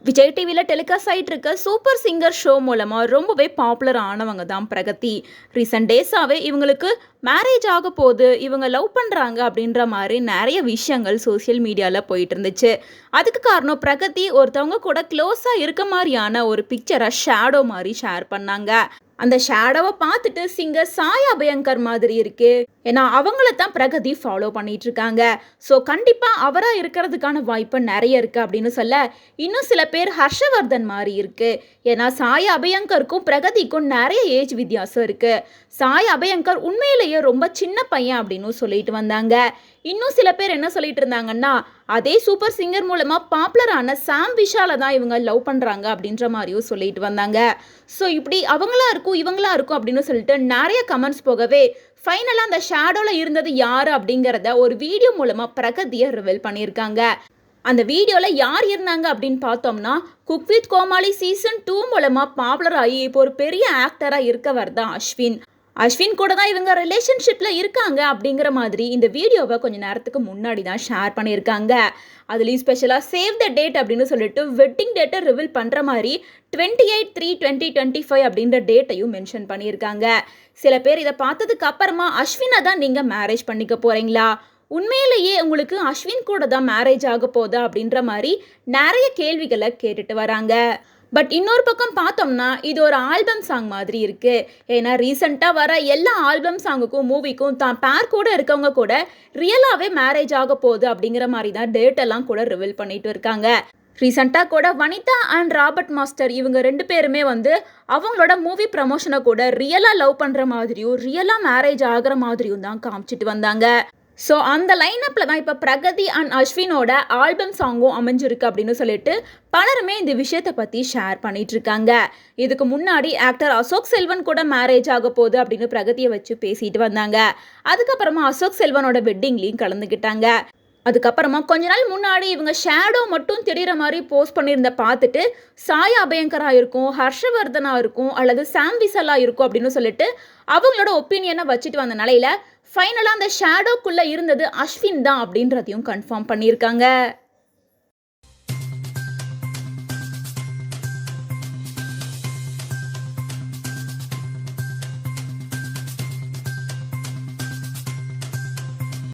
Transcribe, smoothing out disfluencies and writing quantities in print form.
விஜய் டிவியில் டெலிகாஸ்ட் ஆகிட்டு இருக்க சூப்பர் சிங்கர் ஷோ மூலமாக ரொம்பவே பாப்புலர் ஆனவங்க தான் பிரகதி. ரீசெண்ட் டேஸாகவே இவங்களுக்கு மேரேஜ் ஆக போது, இவங்க லவ் பண்ணுறாங்க அப்படின்ற மாதிரி நிறைய விஷயங்கள் சோசியல் மீடியாவில் போயிட்டு இருந்துச்சு. அதுக்கு காரணம் பிரகதி ஒருத்தவங்க கூட க்ளோஸாக இருக்க மாதிரியான ஒரு பிக்சரை ஷேடோ மாதிரி ஷேர் பண்ணாங்க. அந்த ஷேடோவை பார்த்துட்டு சிங்கர் சாய் அபயங்கர் மாதிரி இருக்கு. ஏன்னா அவங்கள தான் பிரகதி ஃபாலோ பண்ணிட்டு இருக்காங்க. ஸோ கண்டிப்பாக அவராக இருக்கிறதுக்கான வாய்ப்பு நிறைய இருக்கு அப்படின்னு சொல்ல, இன்னும் சில பேர் ஹர்ஷவர்தன் மாதிரி இருக்கு. ஏன்னா சாய் அபயங்கருக்கும் பிரகதிக்கும் நிறைய ஏஜ் வித்தியாசம் இருக்கு. சாய் அபயங்கர் உண்மையிலேயே ரொம்ப சின்ன பையன் அப்படின்னு சொல்லிட்டு வந்தாங்க. இன்னும் சில பேர் என்ன சொல்லிட்டு இருந்தாங்கன்னா, அதே சூப்பர் சிங்கர் மூலமா பாப்புலரான சாம் விஷாலை தான் இவங்க லவ் பண்றாங்க அப்படின்ற மாதிரியும் சொல்லிட்டு வந்தாங்க. ஸோ இப்படி அவங்களா இருக்கும் இவங்களா இருக்கும் அப்படின்னு சொல்லிட்டு நிறைய கமெண்ட்ஸ் போகவே, ஃபைனலாக அந்த ஷேடோவில் இருந்தது யார் அப்படிங்கிறத ஒரு வீடியோ மூலமாக பிரகதியை ரிவீல் பண்ணியிருக்காங்க. அந்த வீடியோவில் யார் இருந்தாங்க அப்படின்னு பார்த்தோம்னா, குக் வித் கோமாளி சீசன் 2 மூலமாக பாப்புலர் ஆகி இப்போ ஒரு பெரிய ஆக்டராக இருக்கவர் தான் அஸ்வின். அஸ்வின் கூட தான் இவங்க ரிலேஷன்ஷிப்பில் இருக்காங்க அப்படிங்கிற மாதிரி இந்த வீடியோவை கொஞ்சம் நேரத்துக்கு முன்னாடி தான் ஷேர் பண்ணியிருக்காங்க. அதுலேயும் ஸ்பெஷலாக சேவ் த டேட் அப்படின்னு சொல்லிட்டு வெட்டிங் டேட்டை ரிவீல் பண்ணுற மாதிரி 28/3/2025 அப்படின்ற டேட்டையும் மென்ஷன் பண்ணியிருக்காங்க. சில பேர் இதை பார்த்ததுக்கு அப்புறமா அஸ்வினை தான் நீங்கள் மேரேஜ் பண்ணிக்க போகிறீங்களா, உண்மையிலேயே உங்களுக்கு அஸ்வின் கூட தான் மேரேஜ் ஆக போதா அப்படின்ற மாதிரி நிறைய கேள்விகளை கேட்டுட்டு வராங்க. பட் இன்னொரு பக்கம் பார்த்தோம்னா இது ஒரு ஆல்பம் சாங் மாதிரி இருக்கு. ஏன்னா ரீசெண்டாக வர எல்லா ஆல்பம் சாங்குக்கும் மூவிக்கும் தான் பேர் கூட இருக்கவங்க கூட ரியலாகவே மேரேஜ் ஆக போகுது அப்படிங்கிற மாதிரி தான் டேட் எல்லாம் கூட ரிவீல் பண்ணிட்டு இருக்காங்க. ரீசெண்டாக கூட வனிதா அண்ட் ராபர்ட் மாஸ்டர் இவங்க 2 பேருமே அவங்களோட மூவி ப்ரமோஷனை கூட ரியலாக லவ் பண்ணுற மாதிரியும் ரியலாக மேரேஜ் ஆகிற மாதிரியும் தான் காமிச்சிட்டு வந்தாங்க. ஸோ அந்த லைனப்பில் தான் இப்போ பிரகதி அண்ட் அஸ்வினோட ஆல்பம் சாங்கும் அமைஞ்சிருக்கு அப்படின்னு சொல்லிட்டு பலருமே இந்த விஷயத்தை பற்றி ஷேர் பண்ணிட்டு இருக்காங்க. இதுக்கு முன்னாடி ஆக்டர் அசோக் செல்வன் கூட மேரேஜ் ஆக போகுது அப்படின்னு பிரகதியை வச்சு பேசிட்டு வந்தாங்க. அதுக்கப்புறமா அசோக் செல்வனோட வெட்டிங்லேயும் கலந்துக்கிட்டாங்க. அதுக்கப்புறமா கொஞ்ச நாள் முன்னாடி இவங்க ஷேடோ மட்டும் தெரிகிற மாதிரி போஸ்ட் பண்ணியிருந்த பார்த்துட்டு சாய் அபயங்கராக இருக்கும், ஹர்ஷவர்தனாக இருக்கும், அல்லது சாம் விசலாக இருக்கும் அப்படின்னு சொல்லிட்டு அவங்களோட ஒப்பீனியனை வச்சுட்டு வந்த நிலையில் ஃபைனலாக அந்த ஷேடோக்குள்ளே இருந்தது அஸ்வின் தான் அப்படின்றதையும் கன்ஃபார்ம் பண்ணியிருக்காங்க.